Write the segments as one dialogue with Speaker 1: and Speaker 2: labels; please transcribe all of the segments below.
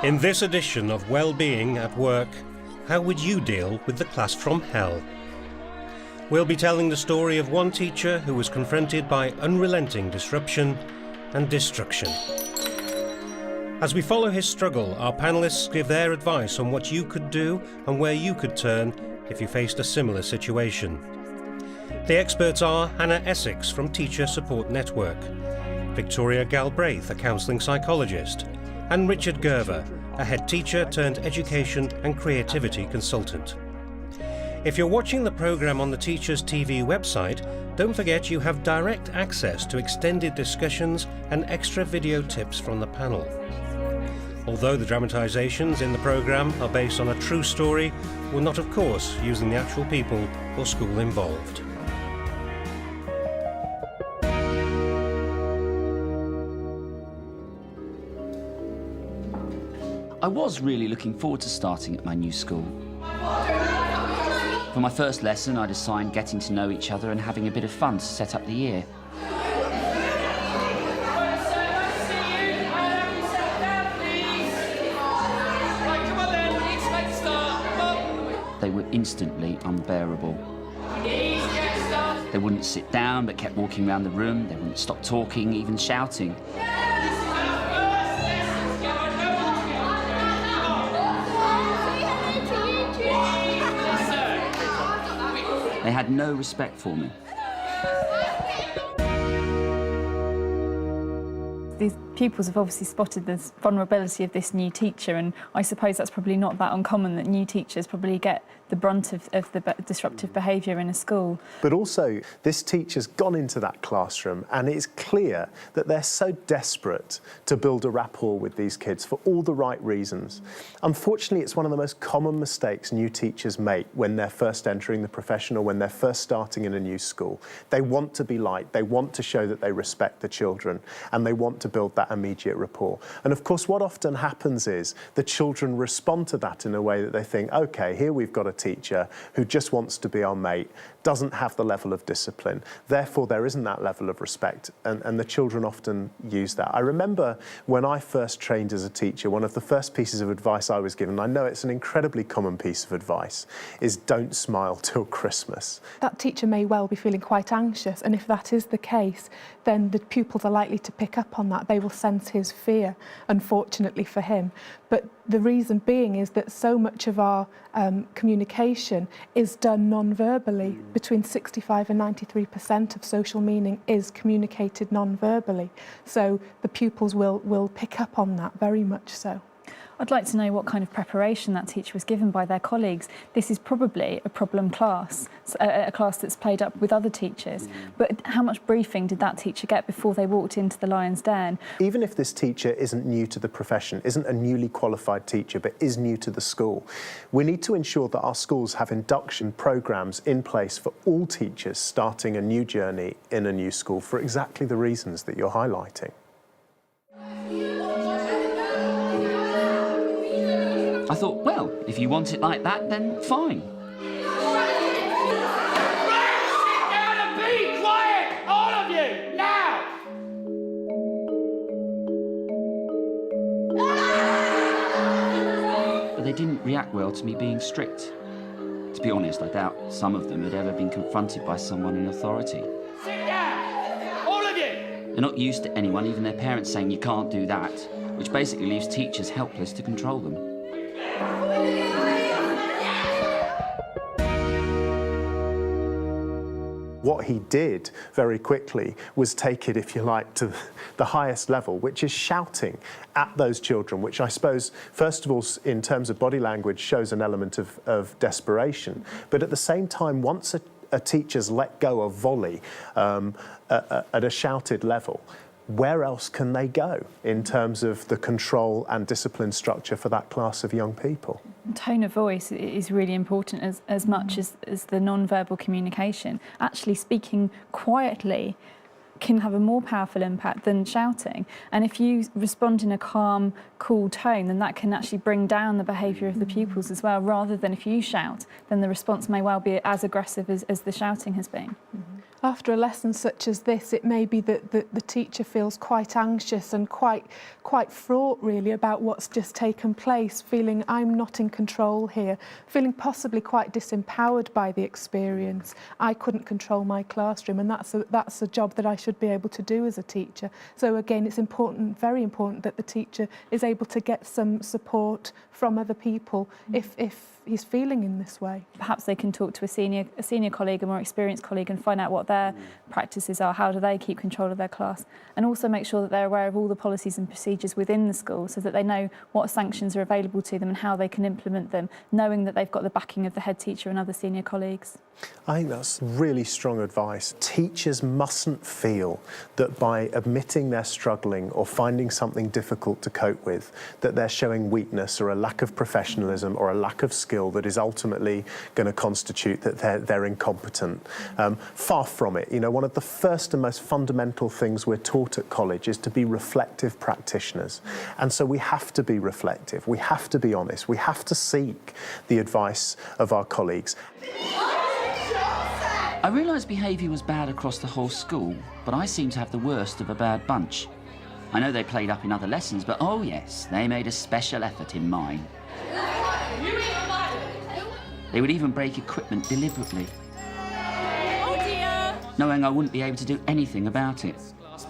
Speaker 1: In this edition of Wellbeing at Work, how would you deal with the class from hell? We'll be telling the story of one teacher who was confronted by unrelenting disruption and destruction. As we follow his struggle, our panellists give their advice on what you could do and where you could turn if you faced a similar situation. The experts are Hannah Essex from Teacher Support Network, Victoria Galbraith, a counselling psychologist, and Richard Gerver, a head teacher turned education and creativity consultant. If you're watching the programme on the Teachers TV website, don't forget you have direct access to extended discussions and extra video tips from the panel. Although the dramatisations in the programme are based on a true story, we're not, of course, using the actual people or school involved.
Speaker 2: I was really looking forward to starting at my new school. For my first lesson, I'd assigned getting to know each other and having a bit of fun to set up the year. They were instantly unbearable. They wouldn't sit down but kept walking around the room. They wouldn't stop talking, even shouting. They had no respect for me.
Speaker 3: These pupils have obviously spotted the vulnerability of this new teacher, and I suppose that's probably not that uncommon that new teachers probably get the brunt of the disruptive behaviour in a school.
Speaker 4: But also, this teacher's gone into that classroom and it's clear that they're so desperate to build a rapport with these kids for all the right reasons. Unfortunately, it's one of the most common mistakes new teachers make when they're first entering the profession or when they're first starting in a new school. They want to be liked, they want to show that they respect the children, and they want to build that immediate rapport. And of course, what often happens is the children respond to that in a way that they think, OK, here we've got a teacher who just wants to be our mate, doesn't have the level of discipline, therefore there isn't that level of respect, and the children often use that. I remember when I first trained as a teacher, one of the first pieces of advice I was given, I know it's an incredibly common piece of advice, is don't smile till Christmas.
Speaker 5: That teacher may well be feeling quite anxious, and if that is the case, then the pupils are likely to pick up on that. They will sense his fear, unfortunately for him. But the reason being is that so much of our communication is done non-verbally. Between 65 and 93% of social meaning is communicated non-verbally. So the pupils will pick up on that, very much so.
Speaker 3: I'd like to know what kind of preparation that teacher was given by their colleagues. This is probably a problem class, a class that's played up with other teachers. But how much briefing did that teacher get before they walked into the lion's den?
Speaker 4: Even if this teacher isn't new to the profession, isn't a newly qualified teacher, but is new to the school, we need to ensure that our schools have induction programmes in place for all teachers starting a new journey in a new school for exactly the reasons that you're highlighting.
Speaker 2: I thought, well, if you want it like that, then fine.
Speaker 6: Sit down and be quiet! All of you, now!
Speaker 2: But they didn't react well to me being strict. To be honest, I doubt some of them had ever been confronted by someone in authority.
Speaker 6: Sit down! All of you!
Speaker 2: They're not used to anyone, even their parents, saying you can't do that, which basically leaves teachers helpless to control them.
Speaker 4: What he did very quickly was take it, if you like, to the highest level, which is shouting at those children, which I suppose, first of all, in terms of body language, shows an element of desperation. But at the same time, once a teacher's let go of volley at a shouted level, where else can they go in terms of the control and discipline structure for that class of young people?
Speaker 3: Tone of voice is really important as much as the non-verbal communication. Actually speaking quietly can have a more powerful impact than shouting. And if you respond in a calm, cool tone, then that can actually bring down the behaviour of the pupils as well, rather than if you shout, then the response may well be as aggressive as the shouting has been.
Speaker 5: After a lesson such as this, it may be that the teacher feels quite anxious and quite fraught really about what's just taken place, feeling I'm not in control here, feeling possibly quite disempowered by the experience. I couldn't control my classroom, and that's a job that I should be able to do as a teacher. So again, it's important, very important, that the teacher is able to get some support from other people if he's feeling in this way.
Speaker 3: Perhaps they can talk to a senior colleague, a more experienced colleague, and find out what their practices are, how do they keep control of their class, and also make sure that they're aware of all the policies and procedures within the school so that they know what sanctions are available to them and how they can implement them, knowing that they've got the backing of the head teacher and other senior colleagues.
Speaker 4: I think that's really strong advice. Teachers mustn't feel that by admitting they're struggling or finding something difficult to cope with, that they're showing weakness or a lack of professionalism or a lack of skill that is ultimately going to constitute that they're incompetent. Far from it. You know, one of the first and most fundamental things we're taught at college is to be reflective practitioners. And so we have to be reflective, we have to be honest, we have to seek the advice of our colleagues.
Speaker 2: I realised behaviour was bad across the whole school, but I seemed to have the worst of a bad bunch. I know they played up in other lessons, but oh yes, they made a special effort in mine. They would even break equipment deliberately, knowing I wouldn't be able to do anything about it.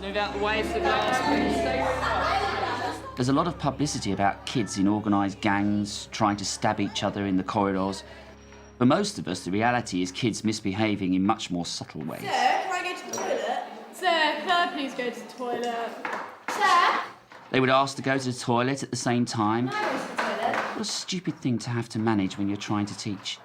Speaker 6: Move out the way for the glass, please.
Speaker 2: There's a lot of publicity about kids in organised gangs trying to stab each other in the corridors. For most of us, the reality is kids misbehaving in much more subtle ways.
Speaker 7: Sir, can I go to the toilet?
Speaker 8: Sir, can I please go to the toilet?
Speaker 7: Sir?
Speaker 2: They would ask to go to the toilet at the same time.
Speaker 7: Can I go to the toilet?
Speaker 2: What a stupid thing to have to manage when you're trying to teach.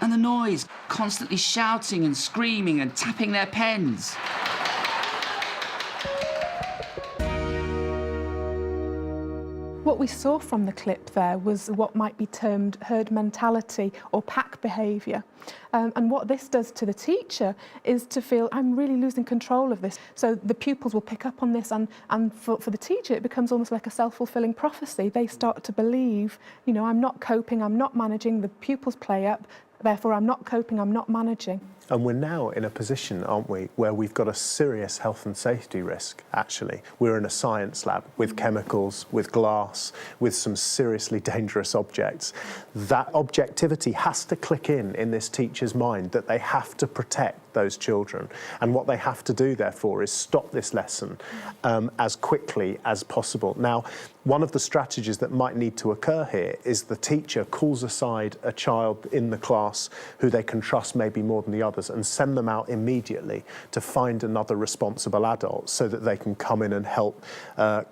Speaker 2: And the noise, constantly shouting and screaming and tapping their pens.
Speaker 5: What we saw from the clip there was what might be termed herd mentality or pack behaviour. And what this does to the teacher is to feel, I'm really losing control of this. So the pupils will pick up on this, and for the teacher, it becomes almost like a self-fulfilling prophecy. They start to believe, you know, I'm not coping, I'm not managing, the pupils play up, therefore I'm not coping, I'm not managing.
Speaker 4: And we're now in a position, aren't we, where we've got a serious health and safety risk, actually. We're in a science lab with chemicals, with glass, with some seriously dangerous objects. That objectivity has to click in this teacher's mind that they have to protect those children. And what they have to do, therefore, is stop this lesson as quickly as possible. Now, one of the strategies that might need to occur here is the teacher calls aside a child in the class who they can trust maybe more than the others and send them out immediately to find another responsible adult so that they can come in and help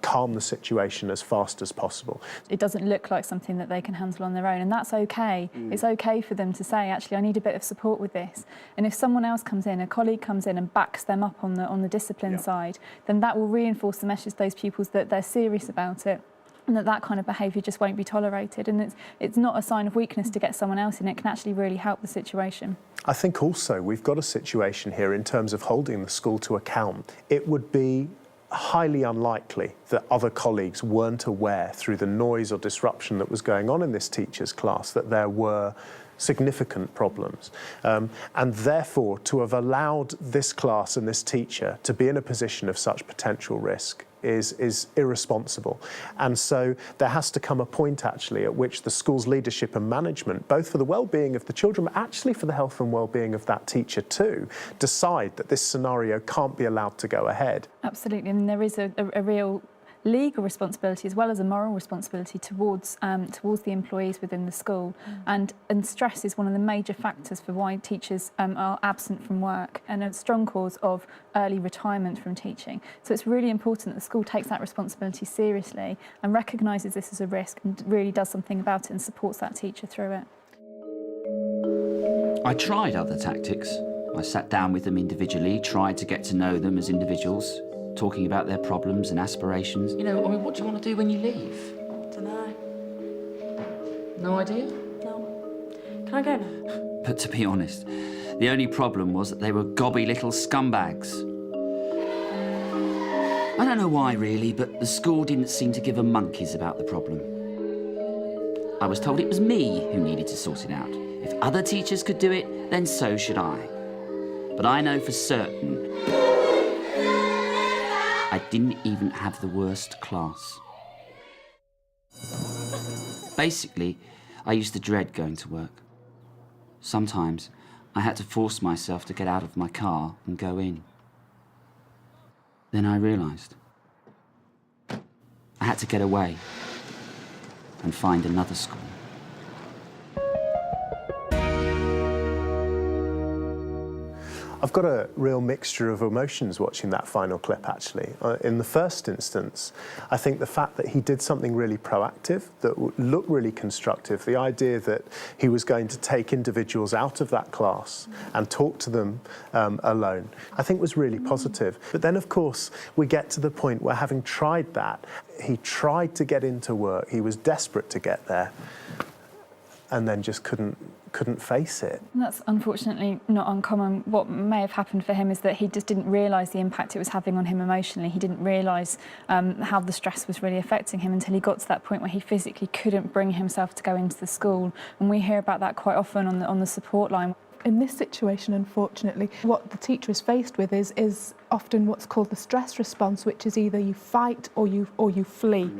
Speaker 4: calm the situation as fast as possible.
Speaker 3: It doesn't look like something that they can handle on their own, and that's okay. It's okay for them to say, actually, I need a bit of support with this. And if someone else comes in, a colleague comes in and backs them up on the discipline side, then that will reinforce the message to those pupils that they're serious about it, and that kind of behaviour just won't be tolerated. And it's not a sign of weakness to get someone else in. It can actually really help the situation.
Speaker 4: I think also we've got a situation here in terms of holding the school to account. It would be highly unlikely that other colleagues weren't aware through the noise or disruption that was going on in this teacher's class that there were significant problems. And therefore, to have allowed this class and this teacher to be in a position of such potential risk is irresponsible. And so there has to come a point, actually, at which the school's leadership and management, both for the well-being of the children, but actually for the health and well-being of that teacher too, decide that this scenario can't be allowed to go ahead.
Speaker 3: Absolutely. I mean, there is a real legal responsibility as well as a moral responsibility towards the employees within the school, and stress is one of the major factors for why teachers are absent from work, and a strong cause of early retirement from teaching. So it's really important that the school takes that responsibility seriously and recognises this as a risk and really does something about it and supports that teacher through it.
Speaker 2: I tried other tactics. I sat down with them individually, tried to get to know them as individuals, talking about their problems and aspirations. You know, I mean, what do you want to do when you leave?
Speaker 7: Dunno.
Speaker 2: No idea?
Speaker 7: No. Can I go now?
Speaker 2: But to be honest, the only problem was that they were gobby little scumbags. I don't know why, really, but the school didn't seem to give a monkeys about the problem. I was told it was me who needed to sort it out. If other teachers could do it, then so should I. But I know for certain I didn't even have the worst class. Basically, I used to dread going to work. Sometimes I had to force myself to get out of my car and go in. Then I realised I had to get away and find another school.
Speaker 4: I've got a real mixture of emotions watching that final clip, actually. In the first instance, I think the fact that he did something really proactive, that looked really constructive, the idea that he was going to take individuals out of that class and talk to them alone, I think was really positive. But then, of course, we get to the point where, having tried that, he tried to get into work, he was desperate to get there, and then just couldn't face it.
Speaker 3: That's unfortunately not uncommon. What may have happened for him is that he just didn't realise the impact it was having on him emotionally. He didn't realise how the stress was really affecting him until he got to that point where he physically couldn't bring himself to go into the school. And we hear about that quite often on the support line.
Speaker 5: In this situation, unfortunately, what the teacher is faced with is often what's called the stress response, which is either you fight or you flee.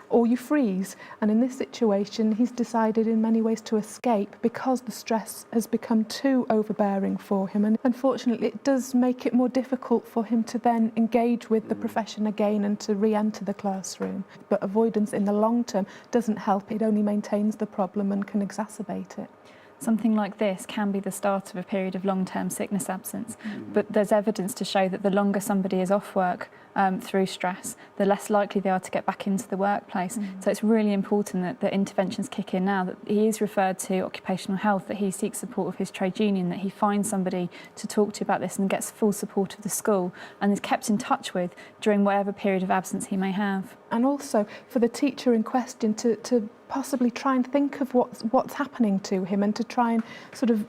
Speaker 5: Or you freeze. And in this situation, he's decided in many ways to escape because the stress has become too overbearing for him. And unfortunately, it does make it more difficult for him to then engage with the profession again and to re-enter the classroom. But avoidance in the long term doesn't help. It only maintains the problem and can exacerbate it.
Speaker 3: Something like this can be the start of a period of long-term sickness absence, but there's evidence to show that the longer somebody is off work through stress, the less likely they are to get back into the workplace. So it's really important that interventions kick in now, that he is referred to occupational health, that he seeks support of his trade union, that he finds somebody to talk to about this and gets full support of the school and is kept in touch with during whatever period of absence he may have.
Speaker 5: And also for the teacher in question to possibly try and think of what's happening to him and to try and sort of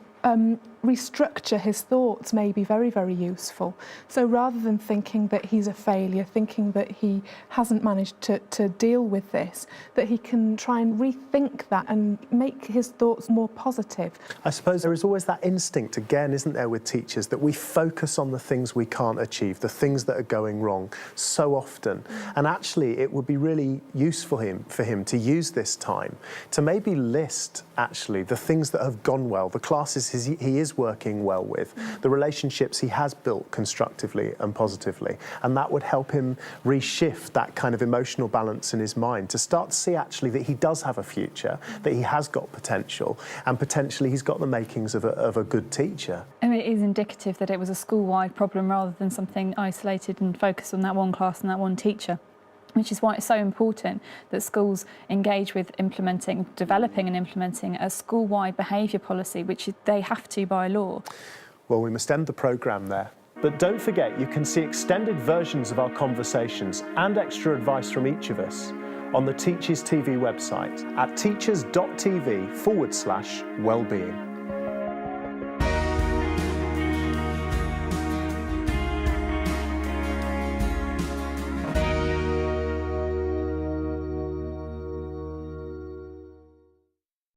Speaker 5: restructure his thoughts may be very, very useful. So rather than thinking that he's a failure, thinking that he hasn't managed to deal with this, that he can try and rethink that and make his thoughts more positive.
Speaker 4: I suppose there is always that instinct, again, isn't there, with teachers, that we focus on the things we can't achieve, the things that are going wrong so often. And actually, it would be really useful for him to use this time to maybe list, actually, the things that have gone well, the classes he is working well with, the relationships he has built constructively and positively. And that would help him reshift that kind of emotional balance in his mind to start to see, actually, that he does have a future, that he has got potential, and potentially he's got the makings of a good teacher.
Speaker 3: I mean, it is indicative that it was a school-wide problem rather than something isolated and focused on that one class and that one teacher, which is why it's so important that schools engage with developing and implementing a school-wide behaviour policy, which they have to by law.
Speaker 4: Well, we must end the programme there. But don't forget, you can see extended versions of our conversations and extra advice from each of us on the Teachers TV website at teachers.tv/wellbeing.